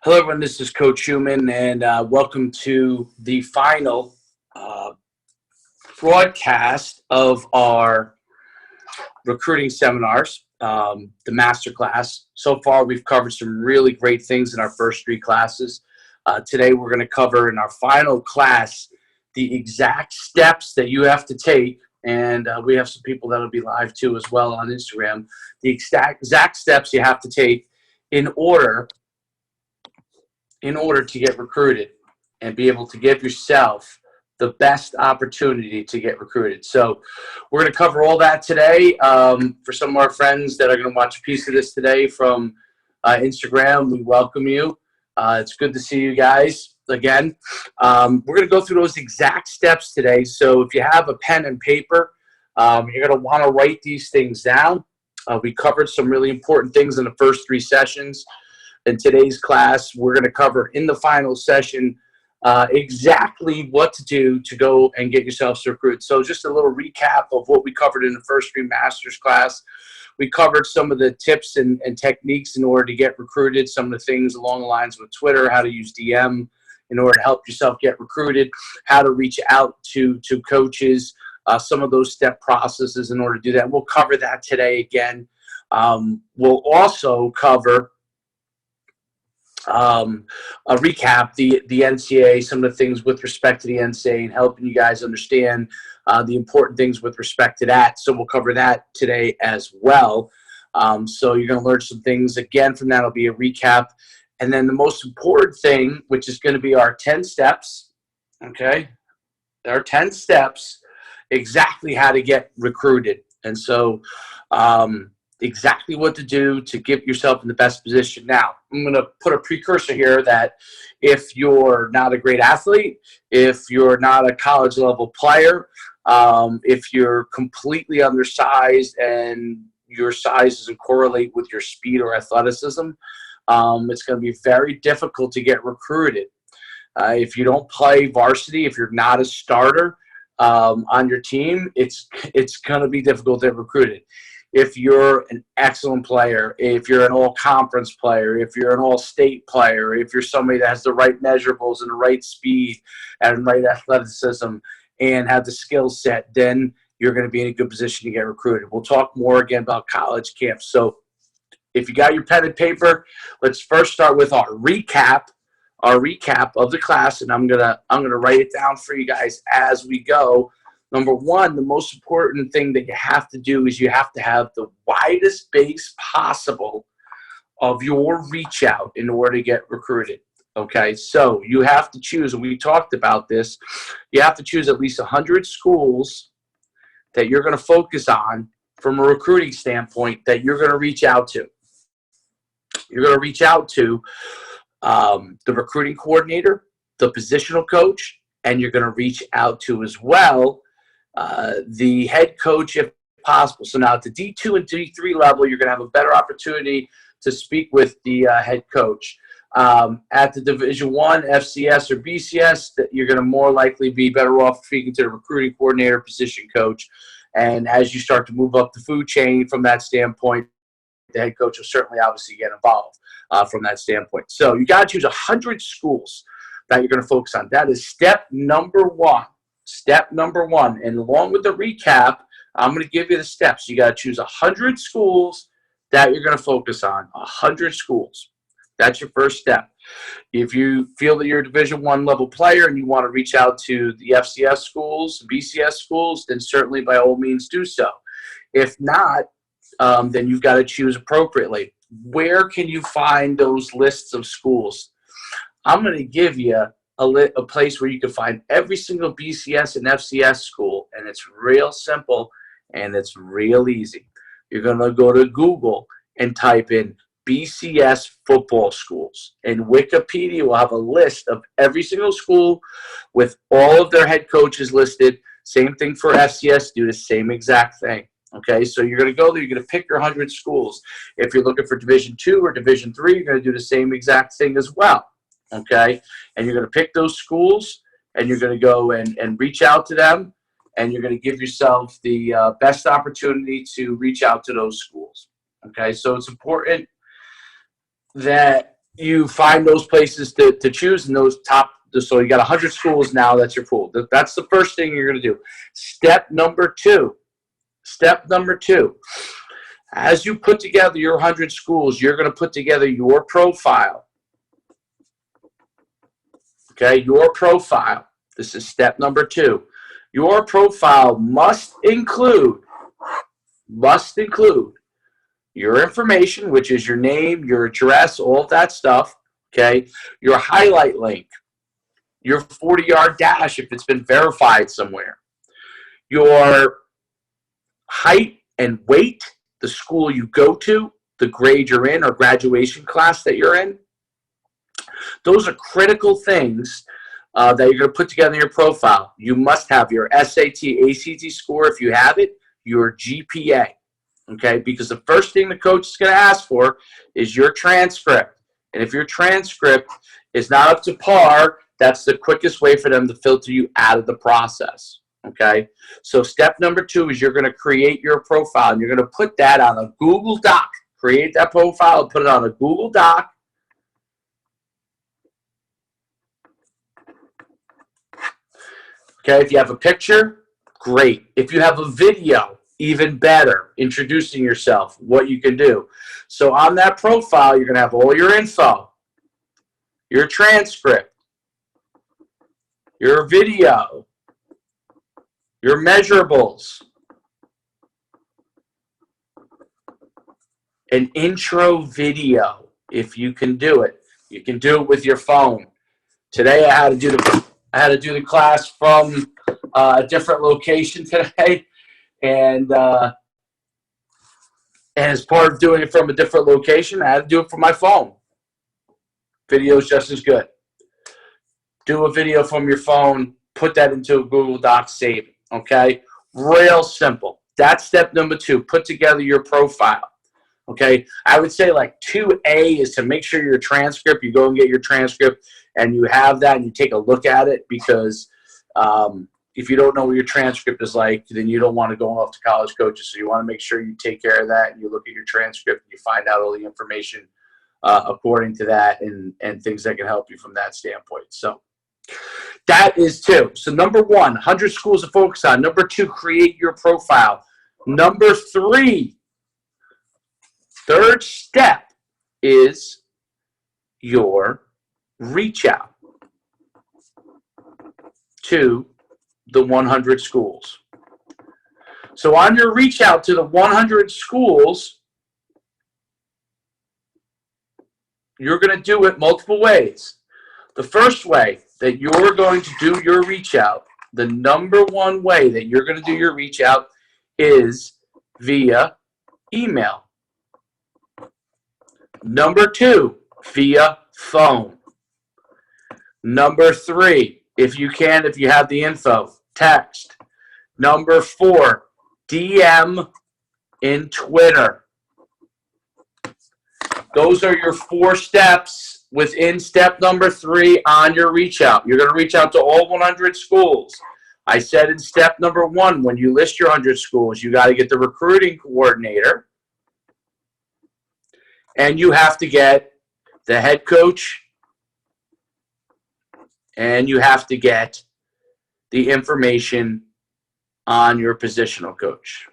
Hello, everyone. This is Coach Schuman, and welcome to the final broadcast of our recruiting seminars, the masterclass. So far, we've covered some really great things in our first three classes. Today, we're going to cover in our final class the exact steps that you have to take, and we have some people that will be live too as well on Instagram. The exact steps you have to take in order to get recruited and be able to give yourself the best opportunity to get recruited. So we're going to cover all that today. For some of our friends that are going to watch a piece of this today from Instagram, we welcome you. It's good to see you guys again. We're going to go through those exact steps today. So if you have a pen and paper, you're going to want to write these things down. We covered some really important things in the first three sessions. In today's class, we're going to cover in the final session exactly what to do to go and get yourself recruited. So just a little recap of what we covered in the first three masters class. We covered some of the tips and techniques in order to get recruited, some of the things along the lines with Twitter, how to use DM in order to help yourself get recruited, how to reach out to coaches, some of those step processes in order to do that. We'll cover that today again. We'll also cover a recap, the NCAA, some of the things with respect to the NCAA and helping you guys understand the important things with respect to that. So we'll cover that today as well. So you're going to learn some things again from that. It'll be a recap. And then the most important thing, which is going to be our 10 steps, okay? Our 10 steps, exactly how to get recruited. And so exactly what to do to get yourself in the best position. Now, I'm going to put a precursor here that if you're not a great athlete, if you're not a college level player, if you're completely undersized and your size doesn't correlate with your speed or athleticism, it's going to be very difficult to get recruited. If you don't play varsity, if you're not a starter on your team, it's going to be difficult to get recruited. If you're an excellent player, if you're an all-conference player, if you're an all-state player, if you're somebody that has the right measurables and the right speed and right athleticism and have the skill set, then you're going to be in a good position to get recruited. We'll talk more again about college camps. So if you got your pen and paper, let's first start with our recap of the class, and I'm gonna write it down for you guys as we go. Number one, the most important thing that you have to do is you have to have the widest base possible of your reach out in order to get recruited. Okay, so you have to choose, and we talked about this, you have to choose at least 100 schools that you're going to focus on from a recruiting standpoint that you're going to reach out to. You're going to reach out to the recruiting coordinator, the positional coach, and you're going to reach out to as well the head coach if possible. So now at the D2 and D3 level, you're going to have a better opportunity to speak with the head coach. At the Division I, FCS, or BCS, that you're going to more likely be better off speaking to the recruiting coordinator, position coach. And as you start to move up the food chain from that standpoint, the head coach will certainly obviously get involved from that standpoint. So you got to choose 100 schools that you're going to focus on. That is step number one. Step number one. And along with the recap, I'm going to give you the steps. You got to choose 100 schools that you're going to focus on. 100 schools. That's your first step. If you feel that you're a Division I level player and you want to reach out to the FCS schools, BCS schools, then certainly by all means do so. If not, then you've got to choose appropriately. Where can you find those lists of schools? I'm going to give you a place where you can find every single BCS and FCS school, and it's real simple and it's real easy. You're going to go to Google and type in BCS football schools, and Wikipedia will have a list of every single school with all of their head coaches listed. Same thing for FCS, do the same exact thing. Okay, so you're going to go there, you're going to pick your 100 schools. If you're looking for Division II or Division III, you're going to do the same exact thing as well. Okay, and you're going to pick those schools, and you're going to go and reach out to them, and you're going to give yourself the best opportunity to reach out to those schools. Okay, so it's important that you find those places to choose, and those top. So you got 100 schools now. That's your pool. That's the first thing you're going to do. Step number two. As you put together your 100 schools, you're going to put together your profile. Okay, your profile. This is step number two. Your profile must include your information, which is your name, your address, all of that stuff. Okay, your highlight link, your 40-yard dash if it's been verified somewhere, your height and weight, the school you go to, the grade you're in or graduation class that you're in. Those are critical things that you're going to put together in your profile. You must have your SAT, ACT score if you have it, your GPA, okay? Because the first thing the coach is going to ask for is your transcript. And if your transcript is not up to par, that's the quickest way for them to filter you out of the process, okay? So step number two is you're going to create your profile, and you're going to put that on a Google Doc. Create that profile and put it on a Google Doc. Okay, if you have a picture, great. If you have a video, even better, introducing yourself, what you can do. So on that profile, you're going to have all your info, your transcript, your video, your measurables, an intro video, if you can do it. You can do it with your phone. Today I had to do the class from a different location today, and as part of doing it from a different location, I had to do it from my phone. Video is just as good. Do a video from your phone, put that into a Google Doc, save it, okay? Real simple. That's step number two. Put together your profile, okay? I would say like 2A is to make sure your transcript, you go and get your transcript, and you have that and you take a look at it, because if you don't know what your transcript is like, then you don't want to go off to college coaches. So you want to make sure you take care of that, and you look at your transcript and you find out all the information according to that, and things that can help you from that standpoint. So that is two. So number one, 100 schools to focus on. Number two, create your profile. Number three, third step is your reach out to the 100 schools. So on your reach out to the 100 schools, you're going to do it multiple ways. The first way that you're going to do your reach out, the number one way that you're going to do your reach out is via email. Number two, via phone. Number three, if you have the info, text. Number four, DM in Twitter. Those are your 4 steps within step number 3 on your reach out. You're going to reach out to all 100 schools. I said in step number 1, when you list your 100 schools, you got to get the recruiting coordinator, and you have to get the head coach, and you have to get the information on your positional coach.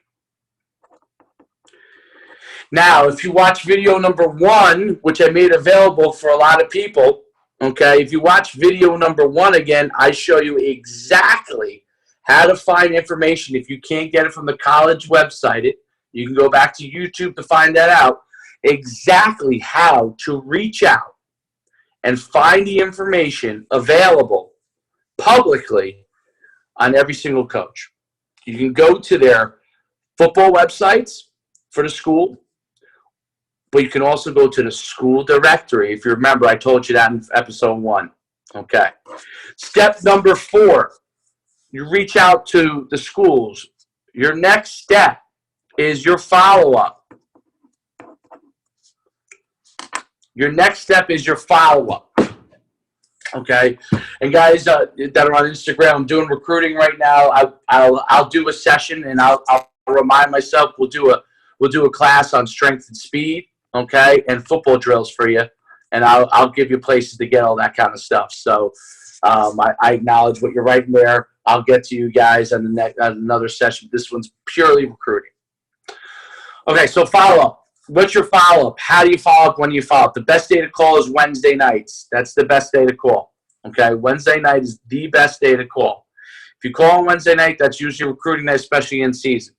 Now, if you watch video number 1, which I made available for a lot of people, okay, if you watch video number 1 again, I show you exactly how to find information. If you can't get it from the college website, you can go back to YouTube to find that out, exactly how to reach out and find the information available publicly on every single coach. You can go to their football websites for the school, but you can also go to the school directory. If you remember, I told you that in episode 1. Okay. Step number 4, you reach out to the schools. Your next step is your follow-up. Your next step is your follow-up. Okay, and guys that are on Instagram, I'm doing recruiting right now. I'll do a session, and I'll remind myself we'll do a class on strength and speed, okay, and football drills for you, and I'll give you places to get all that kind of stuff. So I acknowledge what you're writing there. I'll get to you guys on another session. This one's purely recruiting. Okay, so follow up. What's your follow-up? How do you follow up? When do you follow up? The best day to call is Wednesday nights. That's the best day to call. Okay, Wednesday night is the best day to call. If you call on Wednesday night, that's usually recruiting night, especially in season.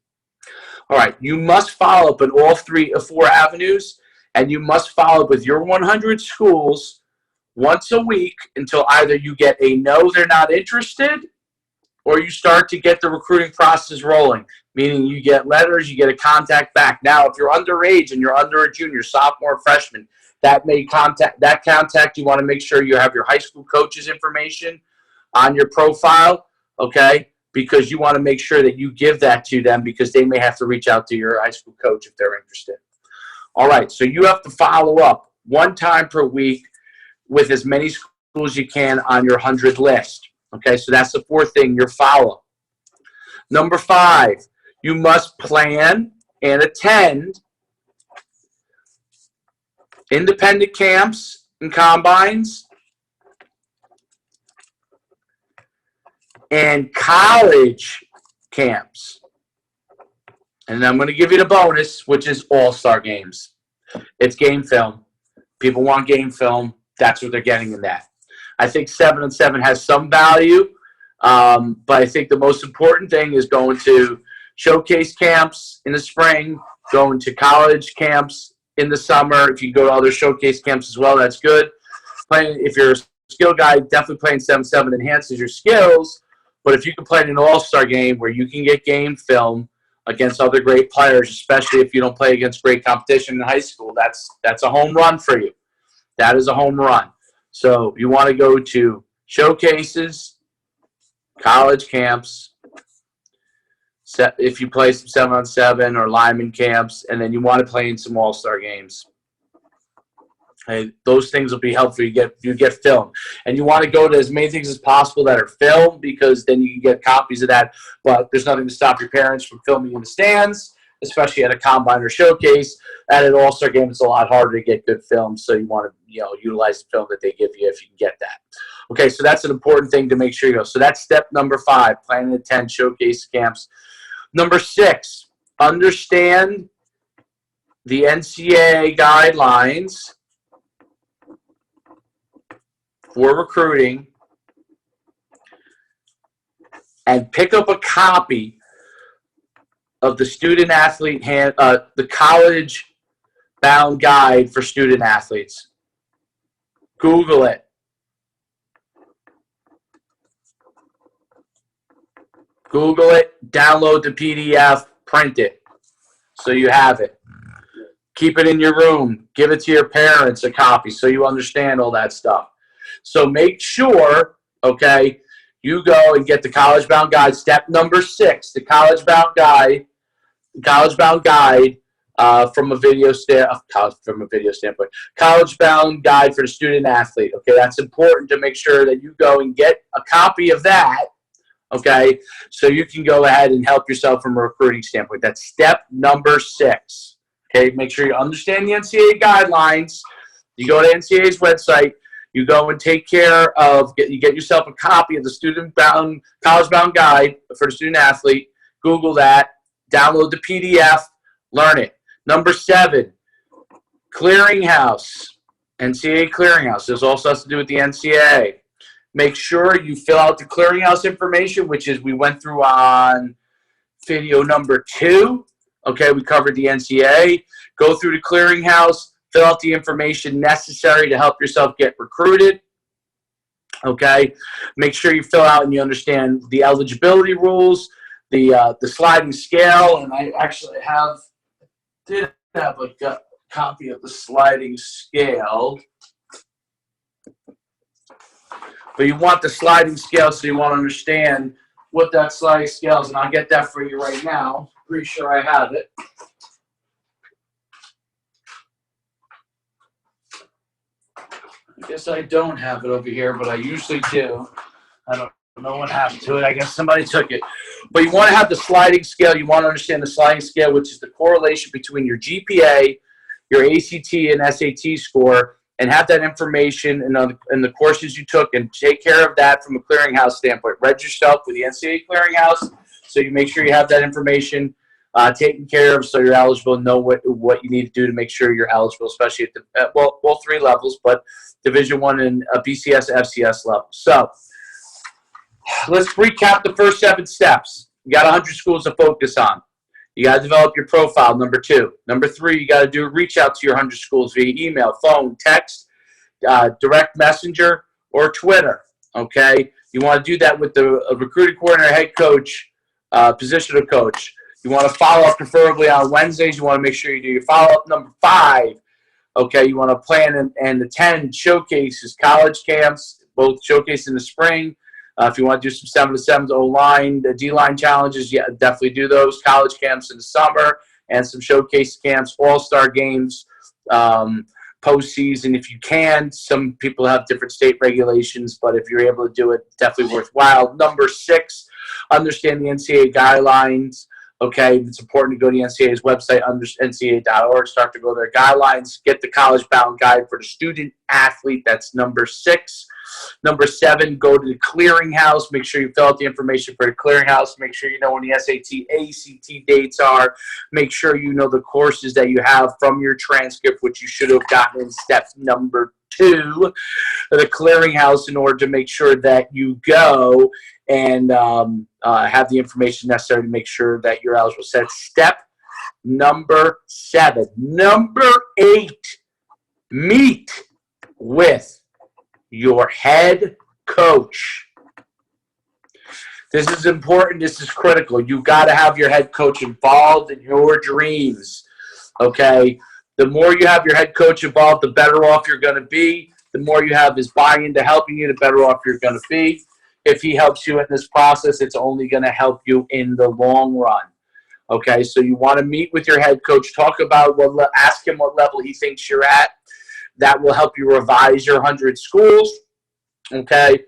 All right, you must follow up in all 3 or 4 avenues, and you must follow up with your 100 schools once a week until either you get a no, they're not interested, or you start to get the recruiting process rolling, meaning you get letters, you get a contact back. Now, if you're underage and you're under a junior, sophomore, freshman, that contact, you want to make sure you have your high school coach's information on your profile, okay? Because you want to make sure that you give that to them because they may have to reach out to your high school coach if they're interested. All right, so you have to follow up 1 time per week with as many schools as you can on your 100 list. Okay, so that's the 4th thing, your follow-up. Number 5, you must plan and attend independent camps and combines and college camps. And I'm going to give you the bonus, which is all-star games. It's game film. People want game film. That's what they're getting in that. I think 7-on-7 has some value, but I think the most important thing is going to showcase camps in the spring, going to college camps in the summer. If you go to other showcase camps as well, that's good. If you're a skill guy, definitely playing 7-7 enhances your skills, but if you can play in an all-star game where you can get game film against other great players, especially if you don't play against great competition in high school, that's a home run for you. That is a home run. So you want to go to showcases, college camps, if you play some 7-on-7 or lineman camps, and then you want to play in some all-star games. Okay, those things will be helpful. You get film. And you want to go to as many things as possible that are filmed because then you can get copies of that. But there's nothing to stop your parents from filming in the stands, especially at a combine or showcase. At an all-star game, it's a lot harder to get good film, so you want to utilize the film that they give you if you can get that. Okay, so that's an important thing to make sure you go. So that's step number 5, plan and attend showcase camps. Number 6, understand the NCAA guidelines for recruiting and pick up a copy of the student athlete the college bound guide for student athletes. Google it. Google it, download the PDF, print it so you have it. Keep it in your room. Give it to your parents, a copy, so you understand all that stuff. So make sure, okay, you go and get the College Bound Guide. Step number 6, the College Bound Guide. From a video standpoint. College Bound Guide for the student athlete. Okay, that's important to make sure that you go and get a copy of that. Okay, so you can go ahead and help yourself from a recruiting standpoint. That's step number 6. Okay, make sure you understand the NCAA guidelines. You go to NCAA's website. You go and take care of, you get yourself a copy of the College Bound Guide for the student athlete. Google that. Download the PDF. Learn it. Number 7, Clearinghouse. NCAA Clearinghouse. This also has to do with the NCAA. Make sure you fill out the Clearinghouse information, which is we went through on video number 2. Okay, we covered the NCAA. Go through the Clearinghouse. Fill out the information necessary to help yourself get recruited. Okay, make sure you fill out and you understand the eligibility rules, the sliding scale, and I actually did have a copy of the sliding scale. But you want the sliding scale, so you want to understand what that sliding scale is, and I'll get that for you right now. Pretty sure I have it. I guess I don't have it over here, but I usually do. I don't know what happened to it. I guess somebody took it. But you want to have the sliding scale. You want to understand the sliding scale, which is the correlation between your GPA, your ACT and SAT score, and have that information in the courses you took, and take care of that from a clearinghouse standpoint. Register yourself with the NCAA clearinghouse, so you make sure you have that information taken care of, so you're eligible and know what you need to do to make sure you're eligible, especially at all three levels, but Division I and BCS, FCS level. So let's recap the first 7 steps. You got 100 schools to focus on. You got to develop your profile, number 2. Number 3, you got to do a reach out to your 100 schools via email, phone, text, direct messenger, or Twitter, okay? You want to do that with the recruiting coordinator, head coach, positional coach. You want to follow up preferably on Wednesdays. You want to make sure you do your follow-up. Number 5, okay, you want to plan and attend showcases, college camps, both showcase in the spring. If you want to do some 7-to-7s O-line, the D-line challenges, yeah, definitely do those. College camps in the summer and some showcase camps, all-star games, postseason if you can. Some people have different state regulations, but if you're able to do it, definitely worthwhile. Number 6, understand the NCAA guidelines. Okay, it's important to go to the NCAA's website, under ncaa.org, start to go to their guidelines, get the college-bound guide for the student athlete. That's number 6. Number 7, go to the clearinghouse. Make sure you fill out the information for the clearinghouse. Make sure you know when the SAT, ACT dates are. Make sure you know the courses that you have from your transcript, which you should have gotten in step number 2, the clearinghouse, in order to make sure that you go and have the information necessary to make sure that you're eligible. So that's step number 7. Number 8, meet with your head coach. This is important. This is critical. You've got to have your head coach involved in your dreams, okay? The more you have your head coach involved, the better off you're going to be. The more you have his buy-in to helping you, the better off you're going to be. If he helps you in this process, it's only going to help you in the long run. Okay, so you want to meet with your head coach, talk about ask him what level he thinks you're at. That will help you revise your 100 schools. Okay,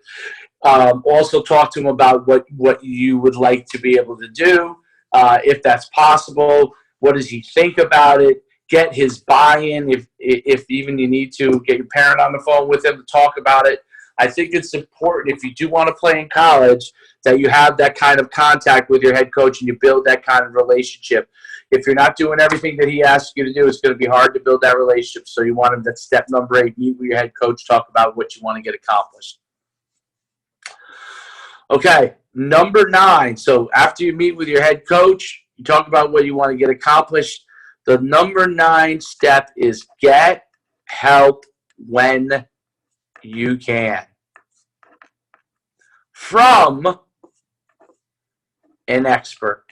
also talk to him about what you would like to be able to do, if that's possible. What does he think about it? Get his buy-in. If even you need to, get your parent on the phone with him to talk about it. I think it's important, if you do want to play in college, that you have that kind of contact with your head coach and you build that kind of relationship. If you're not doing everything that he asks you to do, it's going to be hard to build that relationship. So you want him, that's step number 8, meet with your head coach, talk about what you want to get accomplished. Okay, number 9. So after you meet with your head coach, you talk about what you want to get accomplished. The number 9 step is get help when you can, from an expert.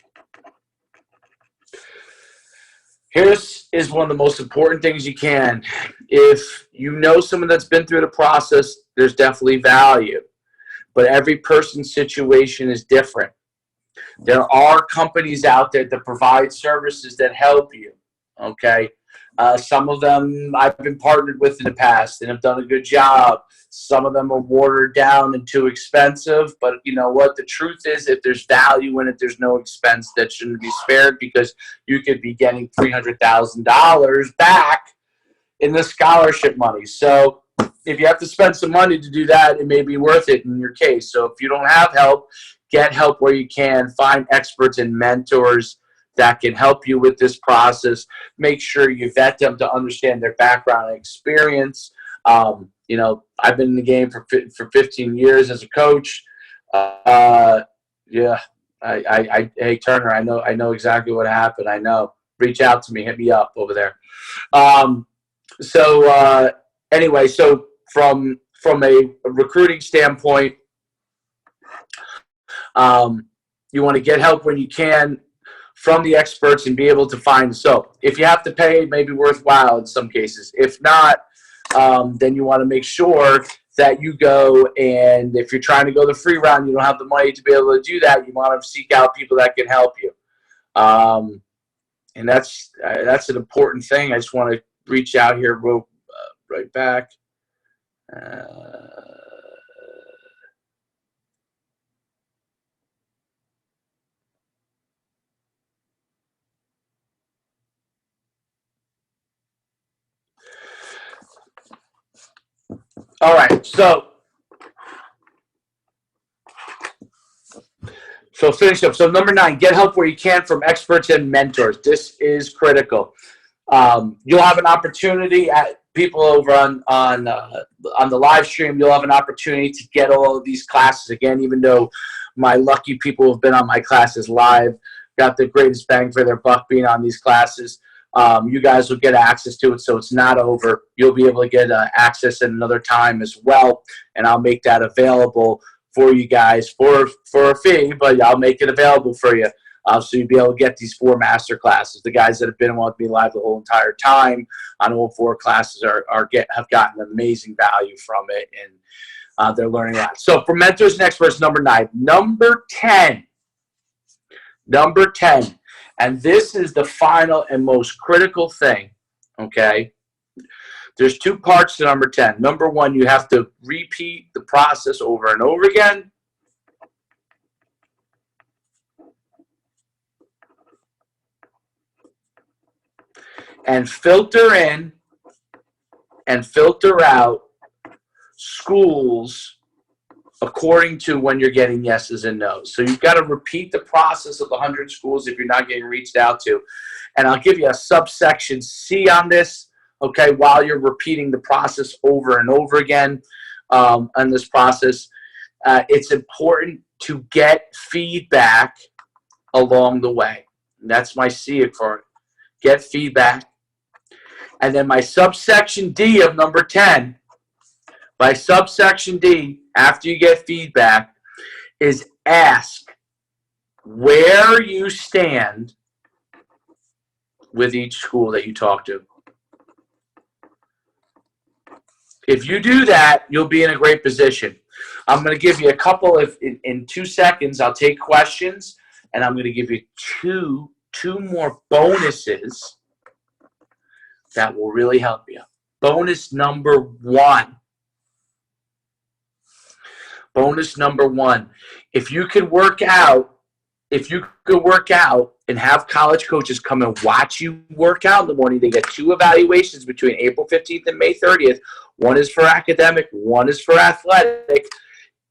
Here's one of the most important things you can. If you know someone that's been through the process, there's definitely value. But every person's situation is different. There are companies out there that provide services that help you, okay? Some of them I've been partnered with in the past and have done a good job. Some of them are watered down and too expensive. But you know what? The truth is, if there's value in it, there's no expense that shouldn't be spared, because you could be getting $300,000 back in the scholarship money. So if you have to spend some money to do that, it may be worth it in your case. So if you don't have help, get help where you can. Find experts and mentors that can help you with this process. Make sure you vet them to understand their background and experience. You know, I've been in the game for 15 years as a coach. Yeah, hey Turner, I know exactly what happened. I know. Reach out to me, hit me up over there. Anyway, so from a recruiting standpoint, you want to get help when you can from the experts and be able to find. So if you have to pay, it may be worthwhile in some cases. If not, then you want to make sure that you go, and if you're trying to go the free route and you don't have the money to be able to do that, you want to seek out people that can help you. And that's an important thing. I just want to reach out here right back. All right, so finish up. So number 9, get help where you can from experts and mentors. This is critical. You'll have an opportunity at people over on the live stream. You'll have an opportunity to get all of these classes again, even though my lucky people who've been on my classes live got the greatest bang for their buck being on these classes. You guys will get access to it, so it's not over. You'll be able to get access at another time as well, and I'll make that available for you guys for a fee, but I'll make it available for you. So you'll be able to get these 4 master classes. The guys that have been with me live the whole entire time on all 4 classes have gotten amazing value from it, and they're learning a lot. So for mentors and experts, number 9. Number 10, and this is the final and most critical thing, okay? There's 2 parts to number 10. Number 1, you have to repeat the process over and over again. And filter in and filter out schools according to when you're getting yeses and nos. So you've got to repeat the process of the 100 schools if you're not getting reached out to. And I'll give you a subsection C on this, okay, while you're repeating the process over and over again on this process. It's important to get feedback along the way. And that's my C for it. Get feedback. And then my subsection D of number 10, by subsection D, after you get feedback, is ask where you stand with each school that you talk to. If you do that, you'll be in a great position. I'm going to give you a couple of, in 2 seconds, I'll take questions, and I'm going to give you two more bonuses that will really help you. Bonus number 1. Bonus number 1. If you could work out and have college coaches come and watch you work out in the morning, they get 2 evaluations between April 15th and May 30th. One is for academic, one is for athletic.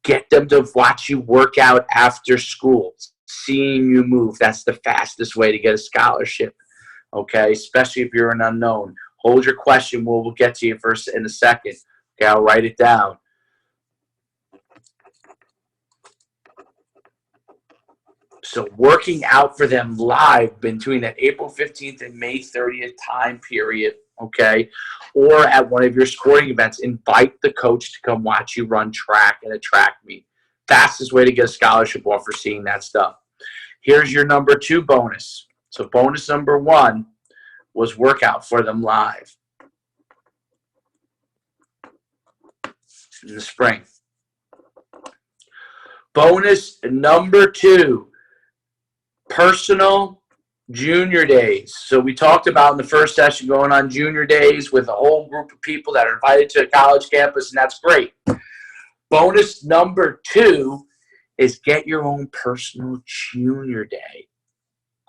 Get them to watch you work out after school. Seeing you move, that's the fastest way to get a scholarship, okay? Especially if you're an unknown. Hold your question. We'll get to you first in a second. Okay, I'll write it down. So working out for them live between that April 15th and May 30th time period, okay, or at one of your sporting events, invite the coach to come watch you run track at a track meet. Fastest way to get a scholarship offer, seeing that stuff. Here's your number 2 bonus. So bonus number 1 was workout for them live in the spring. Bonus number 2, personal junior days. So we talked about in the first session going on junior days with a whole group of people that are invited to a college campus, and that's great. Bonus number 2 is get your own personal junior day.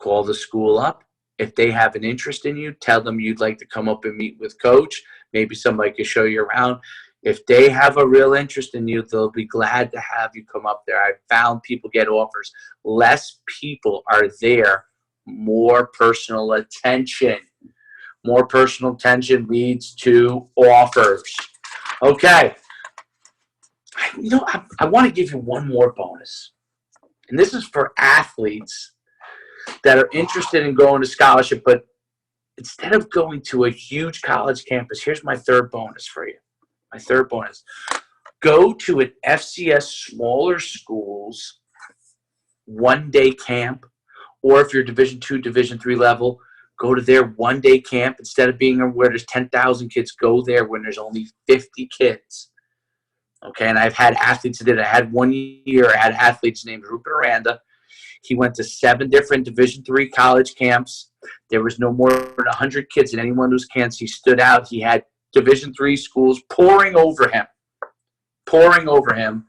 Call the school up. If they have an interest in you, tell them you'd like to come up and meet with coach. Maybe somebody can show you around. If they have a real interest in you, they'll be glad to have you come up there. I've found people get offers. Less people are there, more personal attention. More personal attention leads to offers. Okay. I want to give you one more bonus. And this is for athletes that are interested in going to scholarship, but instead of going to a huge college campus, here's my 3rd bonus for you. My 3rd bonus. Go to an FCS smaller schools 1-day camp, or if you're Division II, Division III level, go to their 1-day camp. Instead of being where there's 10,000 kids, go there when there's only 50 kids. Okay, and I've had athletes that did it. I had one year, I had athletes named Rupert Aranda. He went to 7 different Division III college camps. There was no more than 100 kids in any one of those camps. He stood out. He had Division III schools pouring over him. pouring over him,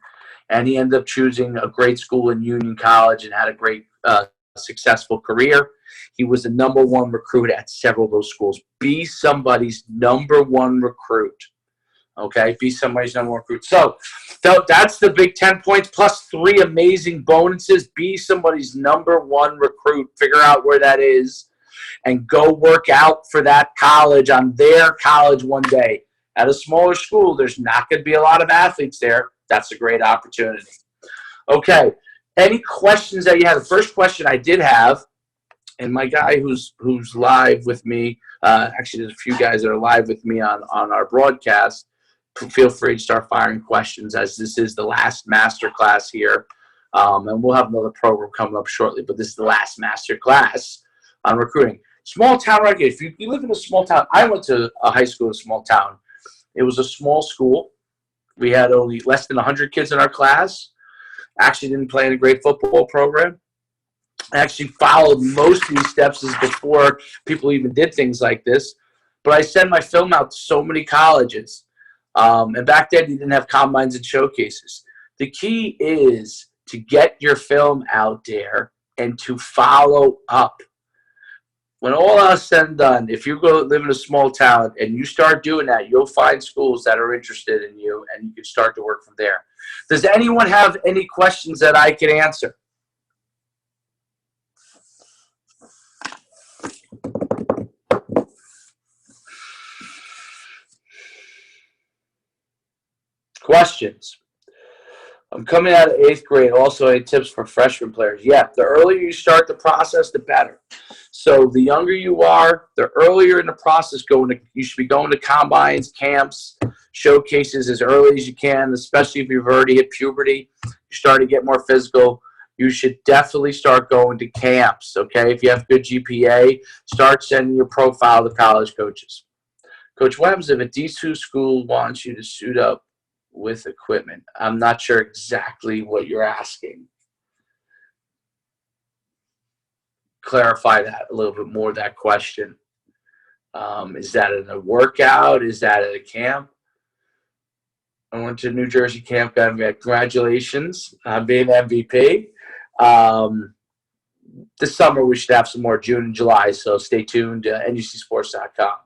and he ended up choosing a great school in Union College and had a great, successful career. He was the #1 recruit at several of those schools. Be somebody's #1 recruit. Okay, be somebody's #1 recruit. So that's the big 10 points plus 3 amazing bonuses. Be somebody's #1 recruit. Figure out where that is and go work out for that college on their college one day. At a smaller school, there's not going to be a lot of athletes there. That's a great opportunity. Okay, any questions that you have? The first question I did have, and my guy who's live with me, actually there's a few guys that are live with me on our broadcast. Feel free to start firing questions as this is the last master class here. And we'll have another program coming up shortly, but this is the last master class on recruiting. Small town recruiting. If you live in a small town, I went to a high school in a small town. It was a small school. We had only less than 100 kids in our class. Actually didn't play in a great football program. I actually followed most of these steps before people even did things like this. But I sent my film out to so many colleges. And back then, you didn't have combines and showcases. The key is to get your film out there and to follow up. When all else is said and done, if you go live in a small town and you start doing that, you'll find schools that are interested in you, and you can start to work from there. Does anyone have any questions that I can answer? Questions? I'm coming out of 8th grade. Also, any tips for freshman players? Yeah, the earlier you start the process, the better. So the younger you are, the earlier in the process you should be going to combines, camps, showcases as early as you can, especially if you've already hit puberty. You start to get more physical. You should definitely start going to camps, okay? If you have good GPA, start sending your profile to college coaches. Coach, what happens if a D2 school wants you to suit up with equipment? I'm not sure exactly what you're asking. Clarify that a little bit more, that question. Is that in a workout? Is that at a camp? I went to New Jersey camp. Congratulations on being MVP. This summer we should have some more, June and July, so stay tuned to NUCsports.com.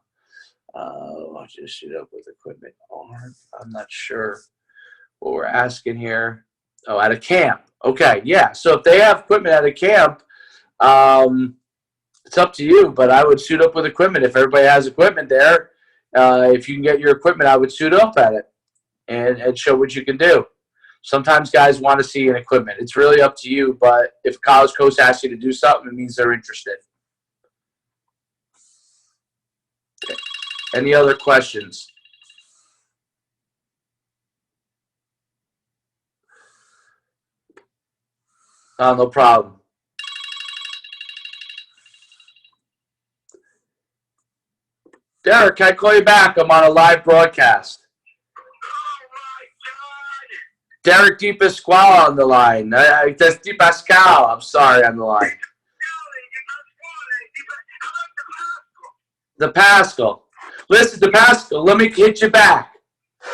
Watch this shoot up with equipment. I'm not sure what we're asking here. Oh, at a camp. Okay, yeah. So if they have equipment at a camp, it's up to you, but I would suit up with equipment. If everybody has equipment there, if you can get your equipment, I would suit up at it and show what you can do. Sometimes guys want to see an equipment. It's really up to you, but if a college coach asks you to do something, it means they're interested. Okay. Any other questions? No problem. Derek, can I call you back? I'm on a live broadcast. Oh my God! Derek DiPasquale on the line. That's DiPasquale. I'm sorry, on the line. The Pascal. Listen, the Pascal, let me hit you back. Okay,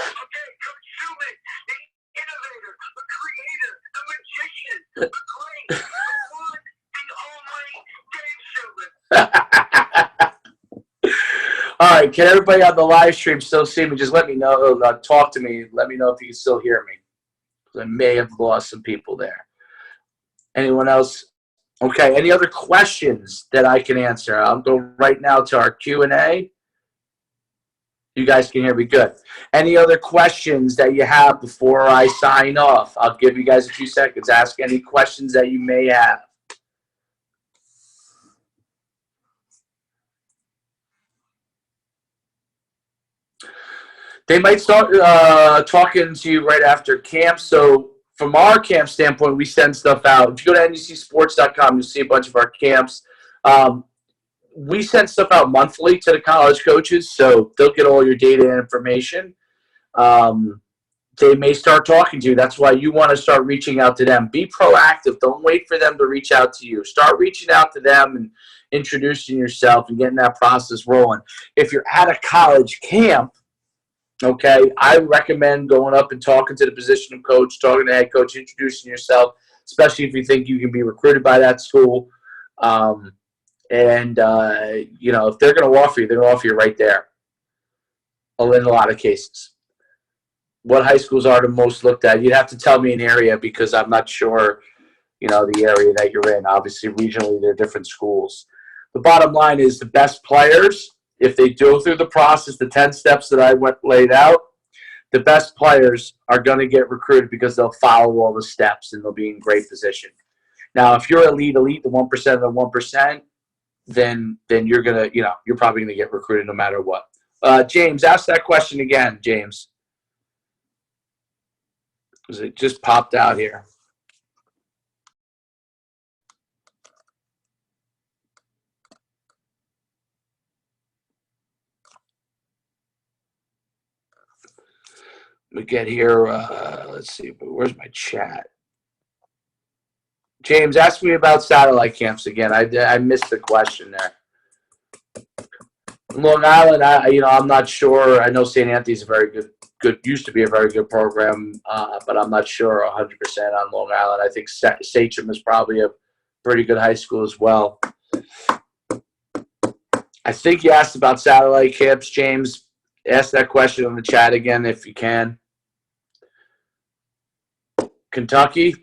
Coach Schuman, the innovator, the creator, the magician, the great, the one, the only Dave Schuman. All right, can everybody on the live stream still see me? Just let me know, talk to me. Let me know if you can still hear me. I may have lost some people there. Anyone else? Okay, any other questions that I can answer? I'll go right now to our Q&A. You guys can hear me good. Any other questions that you have before I sign off? I'll give you guys a few seconds. Ask any questions that you may have. They might start talking to you right after camp. So from our camp standpoint, we send stuff out. If you go to NUCsports.com, you'll see a bunch of our camps. We send stuff out monthly to the college coaches, so they'll get all your data and information. They may start talking to you. That's why you want to start reaching out to them. Be proactive. Don't wait for them to reach out to you. Start reaching out to them and introducing yourself and getting that process rolling. If you're at a college camp, Okay, I recommend going up and talking to the position of coach, talking to the head coach, introducing yourself, especially if you think you can be recruited by that school. And if they're going to offer you, they're going to offer you right there. In a lot of cases. What high schools are the most looked at? You'd have to tell me an area because I'm not sure, the area that you're in. Obviously, regionally, there are different schools. The bottom line is the best players, if they go through the process, the 10 steps that I laid out, the best players are going to get recruited because they'll follow all the steps and they'll be in great position. Now, if you're elite, the 1% of the 1%, then you're going to, you're probably going to get recruited no matter what. James, ask that question again, James. Because it just popped out here. We get here. Let's see. Where's my chat? James, ask me about satellite camps again. I missed the question there. Long Island, I'm not sure. I know St. Anthony's a very good, used to be a very good program, but I'm not sure 100% on Long Island. I think Sachem is probably a pretty good high school as well. I think you asked about satellite camps, James. Ask that question in the chat again if you can. Kentucky,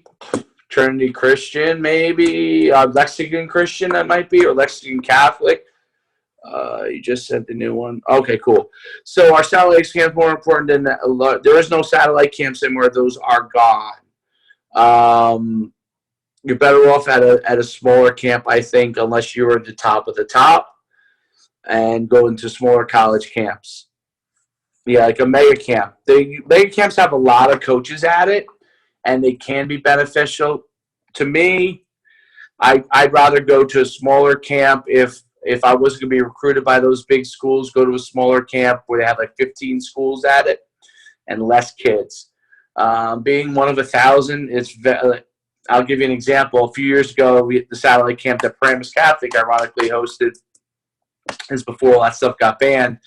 Trinity Christian, maybe. Lexington Christian, that might be, or Lexington Catholic. You just sent the new one. Okay, cool. So our satellite camps more important than that. There is no satellite camps anymore. Those are gone. You're better off at a smaller camp, I think, unless you're at the top of the top, and go into smaller college camps. Yeah, like a mega camp. Mega camps have a lot of coaches at it, and they can be beneficial. To me, I'd rather go to a smaller camp if I was going to be recruited by those big schools, go to a smaller camp where they have like 15 schools at it and less kids. Being one of 1,000, I'll give you an example. A few years ago, the satellite camp that Paramus Catholic ironically hosted, is before all that stuff got banned,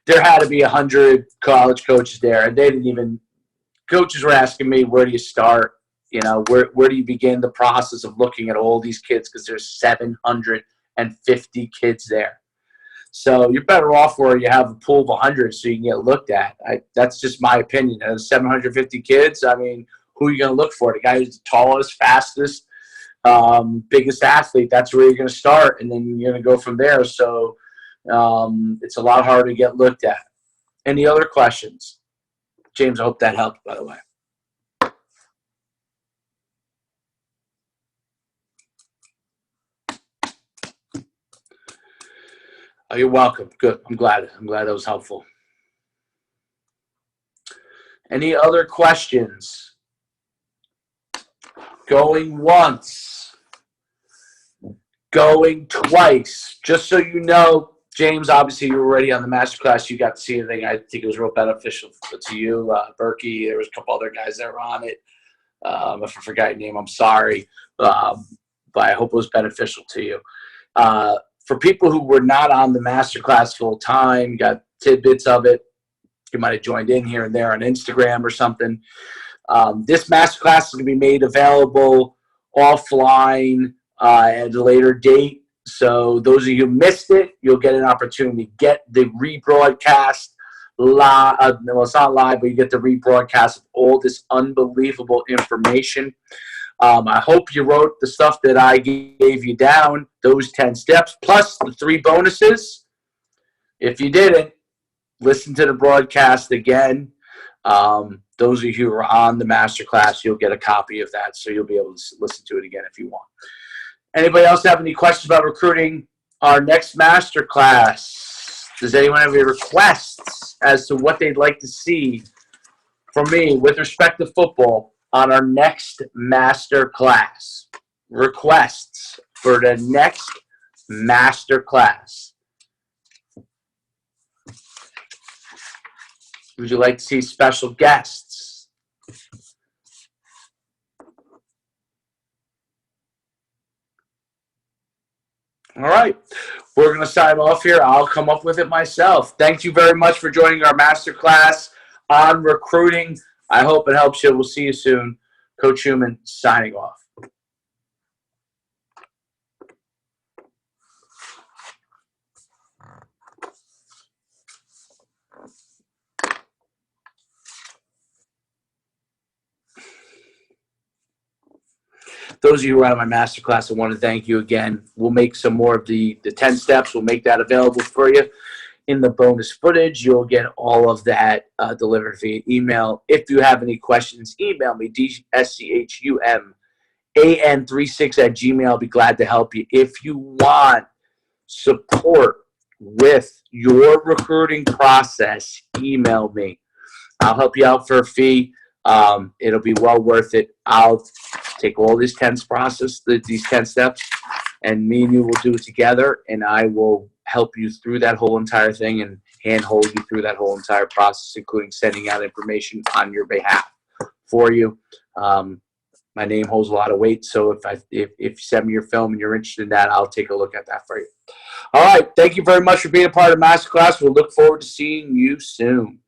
there had to be 100 college coaches there, and they didn't even – coaches were asking me, where do you start? Where do you begin the process of looking at all these kids, because there's 750 kids there. So you're better off where you have a pool of 100 so you can get looked at. That's just my opinion. And 750 kids, I mean, who are you going to look for? The guy who's the tallest, fastest, biggest athlete, that's where you're going to start, and then you're going to go from there. So it's a lot harder to get looked at. Any other questions? James, I hope that helped, by the way. Oh, you're welcome. Good. I'm glad that was helpful. Any other questions? Going once. Going twice. Just so you know, James, obviously you were already on the masterclass. You got to see anything. I think it was real beneficial to you. Berkey, there was a couple other guys that were on it. If I forgot your name, I'm sorry. But I hope it was beneficial to you. For people who were not on the masterclass full time, got tidbits of it. You might have joined in here and there on Instagram or something. This masterclass is going to be made available offline at a later date. So those of you who missed it, you'll get an opportunity to get the rebroadcast live. Well, it's not live, but you get the rebroadcast of all this unbelievable information. I hope you wrote the stuff that I gave you down, those 10 steps, plus the 3 bonuses. If you didn't, listen to the broadcast again. Those of you who are on the masterclass, you'll get a copy of that, so you'll be able to listen to it again if you want. Anybody else have any questions about recruiting our next masterclass? Does anyone have any requests as to what they'd like to see from me with respect to football on our next master class? Requests for the next master class. Would you like to see special guests? All right. we're going to sign off here. I'll come up with it myself. Thank you very much for joining our masterclass on recruiting. I hope it helps you. We'll see you soon. Coach Schuman signing off. Those of you who are out of my masterclass, I want to thank you again. We'll make some more of the 10 steps. We'll make that available for you in the bonus footage. You'll get all of that delivered via email. If you have any questions, email me, dschuman36@gmail. I'll be glad to help you. If you want support with your recruiting process, email me. I'll help you out for a fee. It'll be well worth it. I'll take all these 10 steps, and me and you will do it together, and I will help you through that whole entire thing and handhold you through that whole entire process, including sending out information on your behalf for you. My name holds a lot of weight, so if you send me your film and you're interested in that, I'll take a look at that for you. All right, thank you very much for being a part of Masterclass. We'll look forward to seeing you soon.